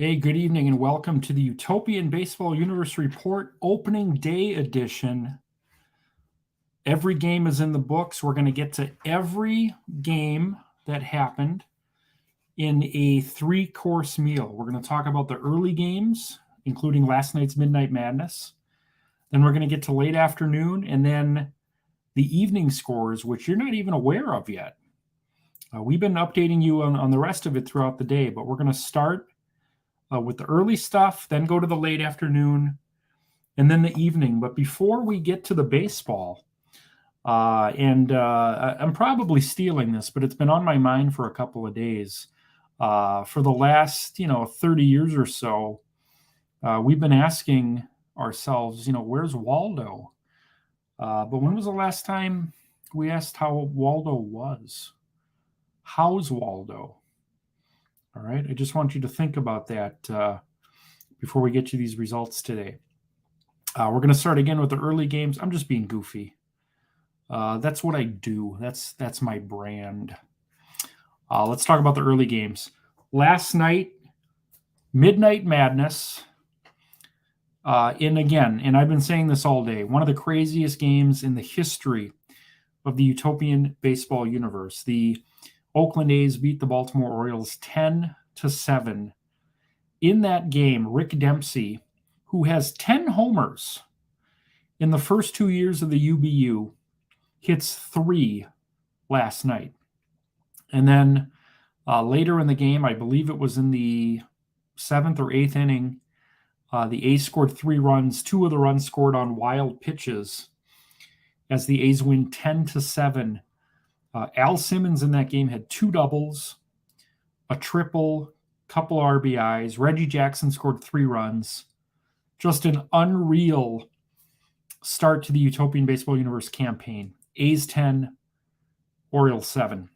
Hey, good evening and welcome to the Utopian Baseball Universe Report Opening Day Edition. Every game is in the books. We're going to get to every game that happened in a three-course meal. We're going to talk about the early games, including last night's Midnight Madness. Then we're going to get to late afternoon and then the evening scores, which you're not even aware of yet. We've been updating you on the rest of it throughout the day, but we're going to start with the early stuff, then go to the late afternoon, and then the evening. But before we get to the baseball, I'm probably stealing this, but it's been on my mind for a couple of days. For the last, 30 years or so, we've been asking ourselves, where's Waldo? But when was the last time we asked how Waldo was? How's Waldo? All right, I just want you to think about that before we get to these results today. We're going to start again with the early games. I'm just being goofy. That's what I do. That's my brand. Let's talk about the early games. Last night, Midnight Madness. And I've been saying this all day, one of the craziest games in the history of the Utopian baseball universe. The Oakland A's beat the Baltimore Orioles 10-7. In that game, Rick Dempsey, who has 10 homers in the first 2 years of the UBU, hits 3 last night. And then later in the game, I believe it was in the 7th or 8th inning, the A's scored 3 runs. 2 of the runs scored on wild pitches as the A's win 10-7. Al Simmons in that game had 2 doubles, a triple, couple RBIs. Reggie Jackson scored 3 runs. Just an unreal start to the Utopian Baseball Universe campaign. A's 10, Orioles 7.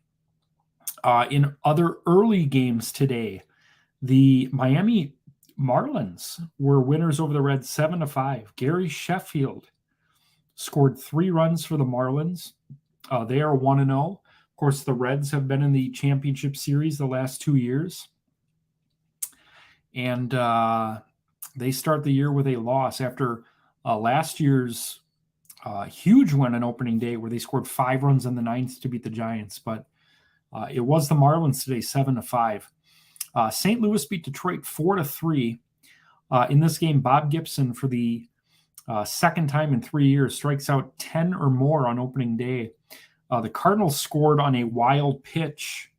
In other early games today, the Miami Marlins were winners over the Reds 7-5. Gary Sheffield scored 3 runs for the Marlins. They are 1-0. Of course, the Reds have been in the championship series the last 2 years. And they start the year with a loss after last year's huge win on opening day where they scored 5 runs in the 9th to beat the Giants. But it was the Marlins today, 7-5. St. Louis beat Detroit 4-3. In this game, Bob Gibson, for the second time in 3 years, strikes out 10 or more on opening day. The Cardinals scored on a wild pitch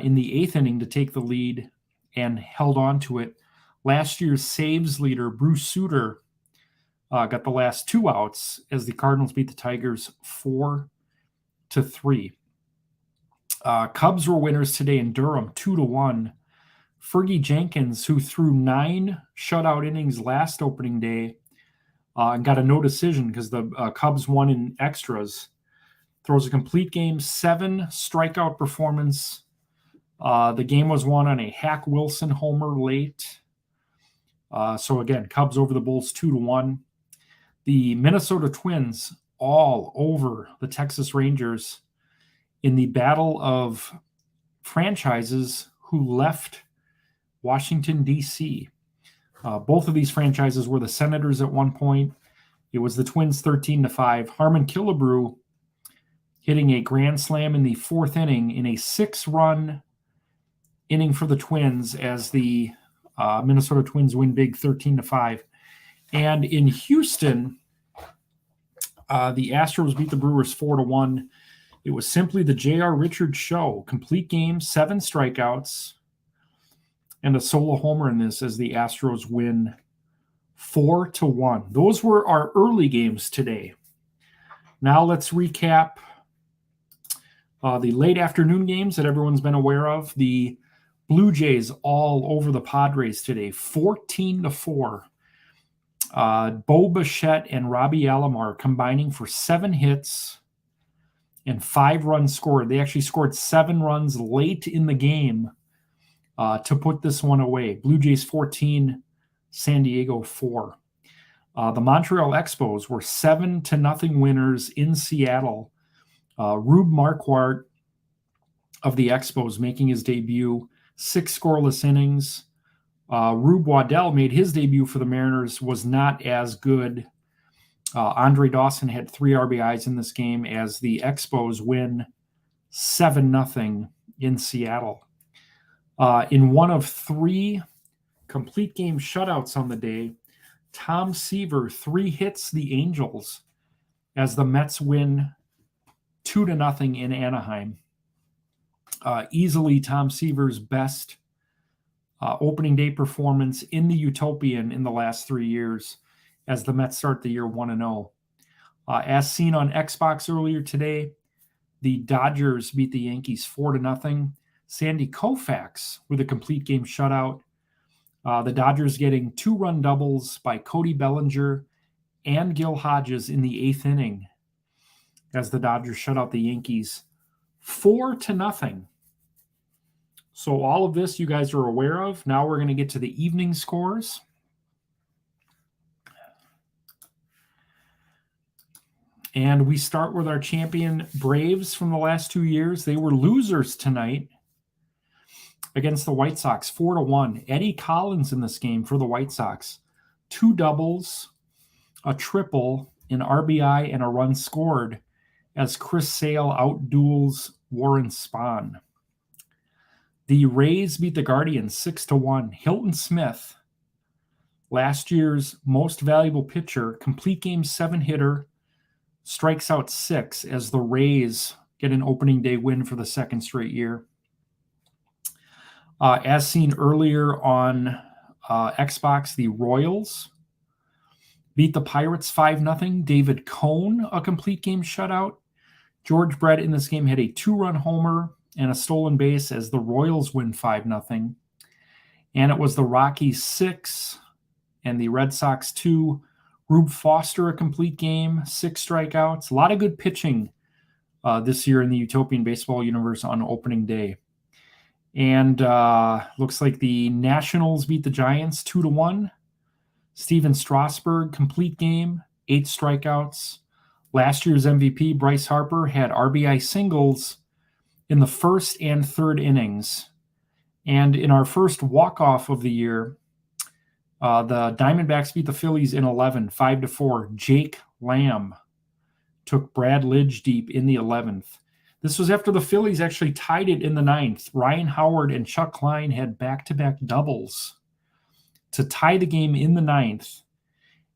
in the 8th inning to take the lead and held on to it. Last year's saves leader, Bruce Sutter, got the last 2 outs as the Cardinals beat the Tigers 4-3. Cubs were winners today in Durham, 2-1. Fergie Jenkins, who threw 9 shutout innings last opening day, and got a no decision because the Cubs won in extras, throws a complete game, 7 strikeout performance. The game was won on a Hack Wilson homer late. So again, Cubs over the Bulls 2-1. The Minnesota Twins all over the Texas Rangers in the battle of franchises who left Washington, D.C. Both of these franchises were the Senators at one point. It was the Twins 13-5. Harmon Killebrew hitting a grand slam in the 4th inning in a 6-run inning for the Twins as the Minnesota Twins win big 13-5. And in Houston, the Astros beat the Brewers 4-1. It was simply the J.R. Richards show. Complete game, 7 strikeouts, and a solo homer in this as the Astros win 4-1. Those were our early games today. Now let's recap the late afternoon games that everyone's been aware of. The Blue Jays all over the Padres today, 14-4. Bo Bichette and Robbie Alomar combining for 7 hits and 5 runs scored. They actually scored 7 runs late in the game to put this one away. Blue Jays 14, San Diego 4. The Montreal Expos were 7-0 winners in Seattle. Rube Marquardt of the Expos making his debut, 6 scoreless innings, Rube Waddell made his debut for the Mariners, was not as good. Andre Dawson had 3 RBIs in this game as the Expos win 7-0 in Seattle. In one of 3 complete game shutouts on the day, Tom Seaver 3 hits the Angels as the Mets win 2-0 in Anaheim. Easily Tom Seaver's best opening day performance in the Utopian in the last 3 years as the Mets start the year 1-0. As seen on Xbox earlier today, the Dodgers beat the Yankees 4-0. Sandy Koufax with a complete game shutout. The Dodgers getting 2-run doubles by Cody Bellinger and Gil Hodges in the 8th inning as the Dodgers shut out the Yankees 4-0. So all of this you guys are aware of. Now we're going to get to the evening scores. And we start with our champion Braves from the last 2 years. They were losers tonight against the White Sox, 4-1. Eddie Collins in this game for the White Sox. 2 doubles, a triple, an RBI, and a run scored as Chris Sale outduels Warren Spahn. The Rays beat the Guardians 6-1. Hilton Smith, last year's most valuable pitcher, complete game 7 hitter, strikes out 6 as the Rays get an opening day win for the 2nd straight year. As seen earlier on Xbox, the Royals beat the Pirates 5-0. David Cone, a complete game shutout. George Brett in this game had a 2-run homer and a stolen base as the Royals win 5-0. And it was the Rockies 6 and the Red Sox 2. Rube Foster, a complete game, 6 strikeouts. A lot of good pitching this year in the Utopian baseball universe on opening day. And looks like the Nationals beat the Giants 2-1. Steven Strasburg, complete game, 8 strikeouts. Last year's MVP, Bryce Harper, had RBI singles in the 1st and 3rd innings. And in our first walk-off of the year, the Diamondbacks beat the Phillies in 11, 5-4. Jake Lamb took Brad Lidge deep in the 11th. This was after the Phillies actually tied it in the 9th. Ryan Howard and Chuck Klein had back-to-back doubles to tie the game in the 9th.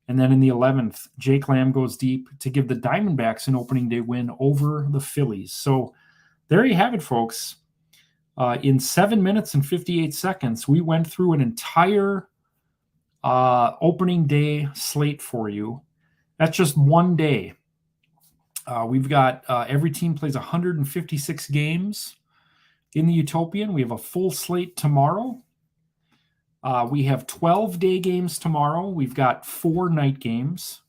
And then in the 11th, Jake Lamb goes deep to give the Diamondbacks an opening day win over the Phillies. So there you have it, folks. In 7 minutes and 58 seconds, we went through an entire opening day slate for you. That's just one day. We've got every team plays 156 games in the Utopian. We have a full slate tomorrow. We have 12 day games tomorrow. We've got 4 night games.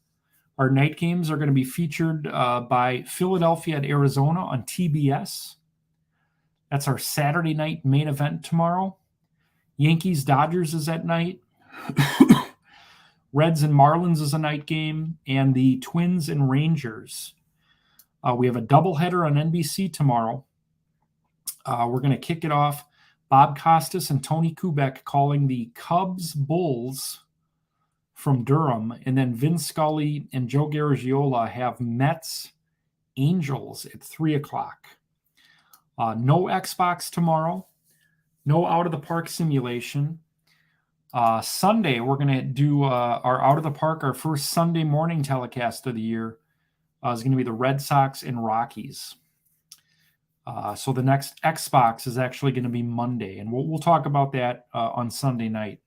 Our night games are going to be featured by Philadelphia at Arizona on TBS. That's our Saturday night main event tomorrow. Yankees Dodgers is at night. Reds and Marlins is a night game. And the Twins and Rangers. We have a doubleheader on NBC tomorrow. We're going to kick it off. Bob Costas and Tony Kubek calling the Cubs-Bulls from Durham. And then Vin Scully and Joe Garagiola have Mets-Angels at 3 o'clock. No Xbox tomorrow. No Out of the Park simulation. Sunday, we're going to do our Out of the Park, our first Sunday morning telecast of the year. Is going to be the Red Sox and Rockies. So the next Xbox is actually going to be Monday, and we'll talk about that on Sunday night.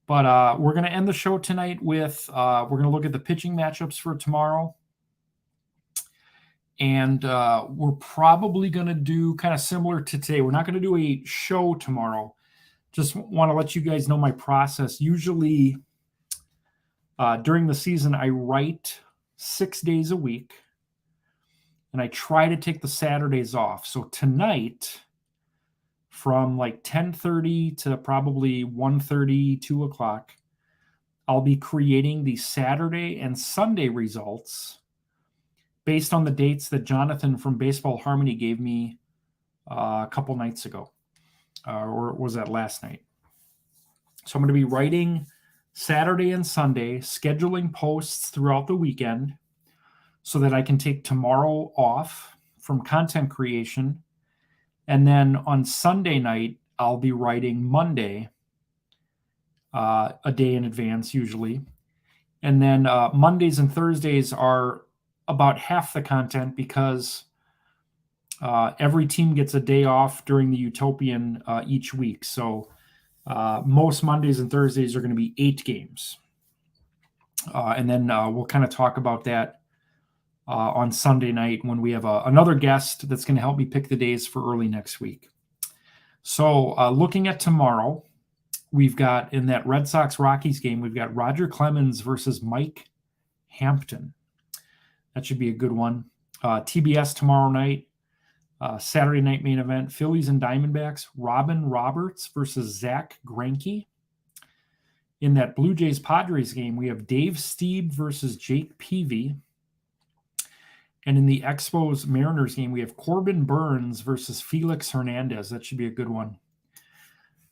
But we're going to end the show tonight with we're going to look at the pitching matchups for tomorrow. And we're probably going to do kind of similar to today. We're not going to do a show tomorrow. Just want to let you guys know my process. Usually during the season, I write 6 days a week. And I try to take the Saturdays off. So tonight, from like 10:30 to probably 1:30, 2 o'clock, I'll be creating the Saturday and Sunday results based on the dates that Jonathan from Baseball Harmony gave me a couple nights ago. Or was that last night? So I'm going to be writing Saturday and Sunday, scheduling posts throughout the weekend so that I can take tomorrow off from content creation. And then on Sunday night, I'll be writing Monday, a day in advance usually. And then Mondays and Thursdays are about half the content because every team gets a day off during the Utopian each week. So most Mondays and Thursdays are going to be 8 games. And then we'll kind of talk about that on Sunday night when we have another guest that's going to help me pick the days for early next week. So looking at tomorrow, we've got in that Red Sox-Rockies game, we've got Roger Clemens versus Mike Hampton. That should be a good one. TBS tomorrow night, Saturday night main event, Phillies and Diamondbacks, Robin Roberts versus Zach Greinke. In that Blue Jays-Padres game, we have Dave Stieb versus Jake Peavy. And in the Expos-Mariners game, we have Corbin Burns versus Felix Hernandez. That should be a good one.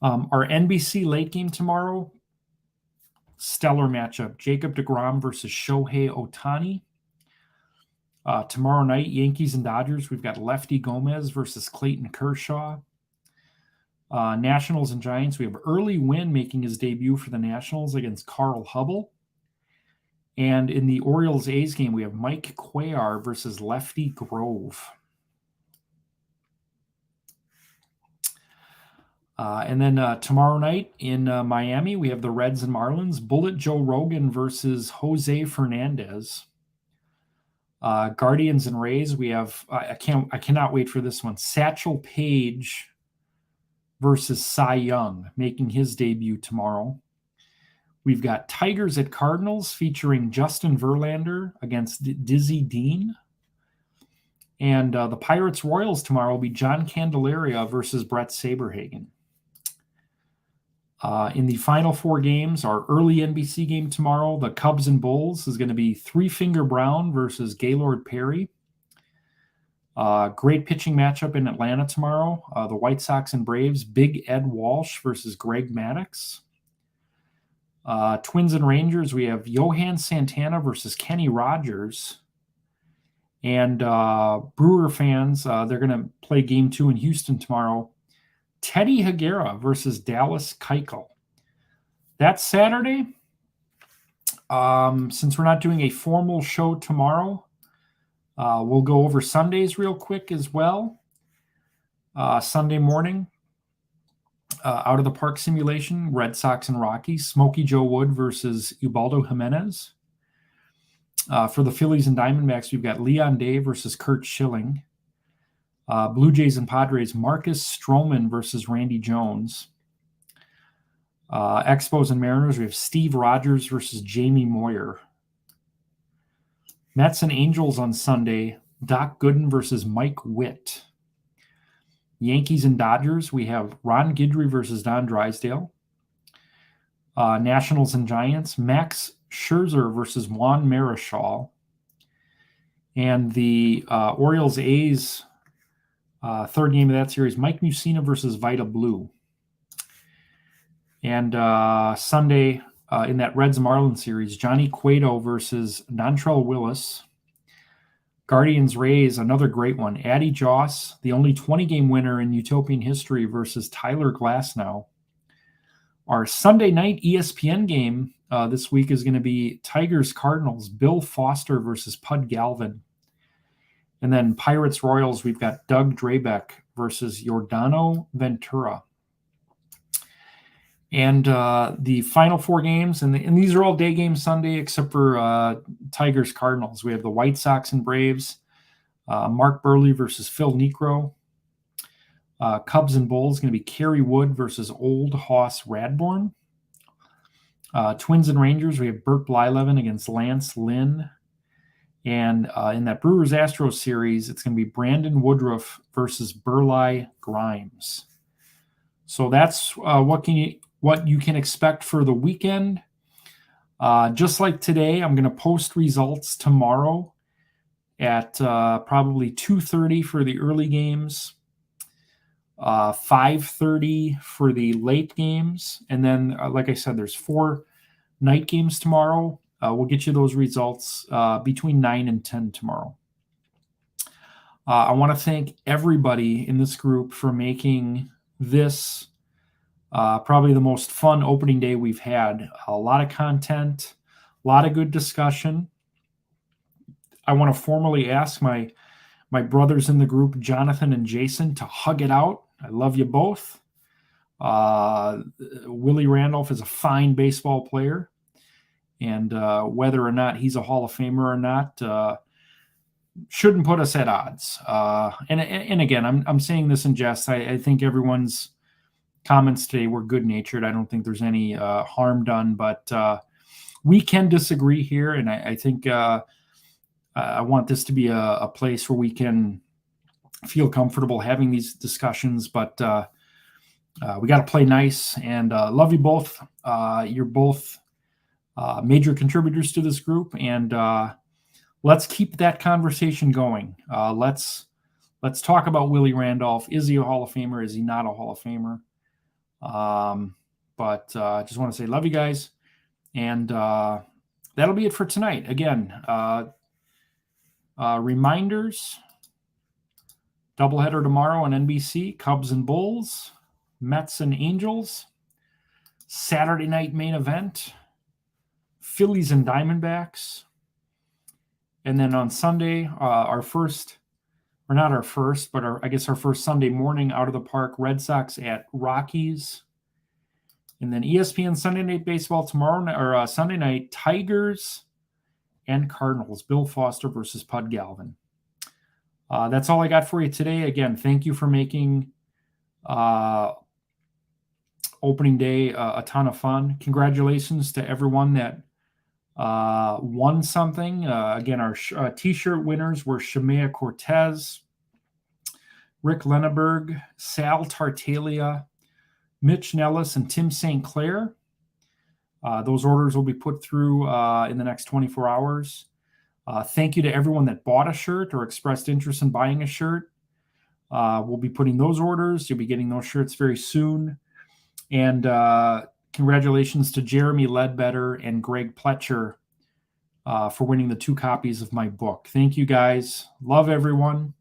Our NBC late game tomorrow, stellar matchup. Jacob deGrom versus Shohei Ohtani. Tomorrow night, Yankees and Dodgers, we've got Lefty Gomez versus Clayton Kershaw. Nationals and Giants, we have Early Wynn making his debut for the Nationals against Carl Hubble. And in the Orioles-A's game, we have Mike Cuellar versus Lefty Grove. And then tomorrow night in Miami, we have the Reds and Marlins, Bullet Joe Rogan versus Jose Fernandez. Guardians and Rays, we have, I cannot wait for this one, Satchel Paige versus Cy Young, making his debut tomorrow. We've got Tigers at Cardinals featuring Justin Verlander against Dizzy Dean. And the Pirates-Royals tomorrow will be John Candelaria versus Brett Saberhagen. In the final 4 games, our early NBC game tomorrow, the Cubs and Bulls, is going to be Three Finger Brown versus Gaylord Perry. Great pitching matchup in Atlanta tomorrow. The White Sox and Braves, Big Ed Walsh versus Greg Maddux. Twins and Rangers, we have Johan Santana versus Kenny Rogers. And Brewer fans, they're going to play Game 2 in Houston tomorrow. Teddy Higuera versus Dallas Keuchel. That's Saturday. Since we're not doing a formal show tomorrow, we'll go over Sundays real quick as well. Sunday morning, out of the park simulation, Red Sox and Rockies, Smokey Joe Wood versus Ubaldo Jimenez. For the Phillies and Diamondbacks, we've got Leon Day versus Kurt Schilling. Blue Jays and Padres, Marcus Stroman versus Randy Jones. Expos and Mariners, we have Steve Rogers versus Jamie Moyer. Mets and Angels on Sunday, Doc Gooden versus Mike Witt. Yankees and Dodgers, we have Ron Guidry versus Don Drysdale. Nationals and Giants, Max Scherzer versus Juan Marichal. And the Orioles-A's third game of that series, Mike Mussina versus Vita Blue. And Sunday in that Reds-Marlins series, Johnny Cueto versus Dontrelle Willis. Guardians-Rays, another great one. Addie Joss, the only 20-game winner in Utopian history versus Tyler Glasnow. Our Sunday night ESPN game this week is going to be Tigers-Cardinals, Bill Foster versus Pud Galvin. And then Pirates-Royals, we've got Doug Drabeck versus Yordano Ventura. And the final 4 games, and these are all day games Sunday except for Tigers-Cardinals. We have the White Sox and Braves, Mark Burley versus Phil Niekro. Cubs and Bulls going to be Kerry Wood versus Old Hoss Radbourne. Twins and Rangers, we have Burt Blyleven against Lance Lynn. And in that Brewers-Astros series, it's going to be Brandon Woodruff versus Burleigh Grimes. So that's what you can expect for the weekend. Just like today, I'm going to post results tomorrow at probably 2:30 for the early games. 5:30 for the late games. And then, like I said, there's 4 night games tomorrow. We'll get you those results between 9 and 10 tomorrow. I want to thank everybody in this group for making this probably the most fun opening day we've had. A lot of content, a lot of good discussion. I want to formally ask my brothers in the group, Jonathan and Jason, to hug it out. I love you both. Willie Randolph is a fine baseball player, and whether or not he's a Hall of Famer or not shouldn't put us at odds. And again, I'm saying this in jest. I think everyone's comments today were good-natured. I don't think there's any harm done, but we can disagree here, and I think I want this to be a place where we can feel comfortable having these discussions, but we got to play nice, and love you both. You're both major contributors to this group, and let's keep that conversation going. Let's talk about Willie Randolph. Is he a Hall of Famer? Is he not a Hall of Famer? But I just want to say love you guys, and that'll be it for tonight. Again, reminders, doubleheader tomorrow on NBC, Cubs and Bulls, Mets and Angels, Saturday night main event, Phillies and Diamondbacks, and then on Sunday, our first Sunday morning out of the park, Red Sox at Rockies. And then ESPN Sunday Night Baseball Sunday night, Tigers and Cardinals, Bill Foster versus Pud Galvin. That's all I got for you today. Again, thank you for making opening day a ton of fun. Congratulations to everyone that won something. Again, our t-shirt winners were Shemaya Cortez, Rick Lenneberg, Sal Tartaglia, Mitch Nellis, and Tim St. Clair. Those orders will be put through in the next 24 hours. Thank you to everyone that bought a shirt or expressed interest in buying a shirt. We'll be putting those orders. You'll be getting those shirts very soon. And congratulations to Jeremy Ledbetter and Greg Pletcher for winning the 2 copies of my book. Thank you, guys. Love everyone.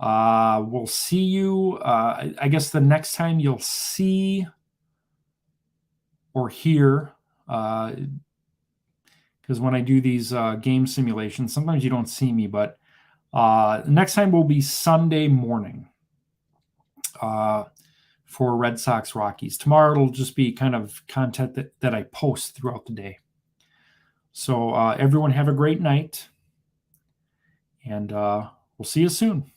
We'll see you. I guess the next time you'll see or hear, because when I do these game simulations, sometimes you don't see me, but next time will be Sunday morning for Red Sox Rockies. Tomorrow it'll just be kind of content that I post throughout the day. So everyone have a great night, and we'll see you soon.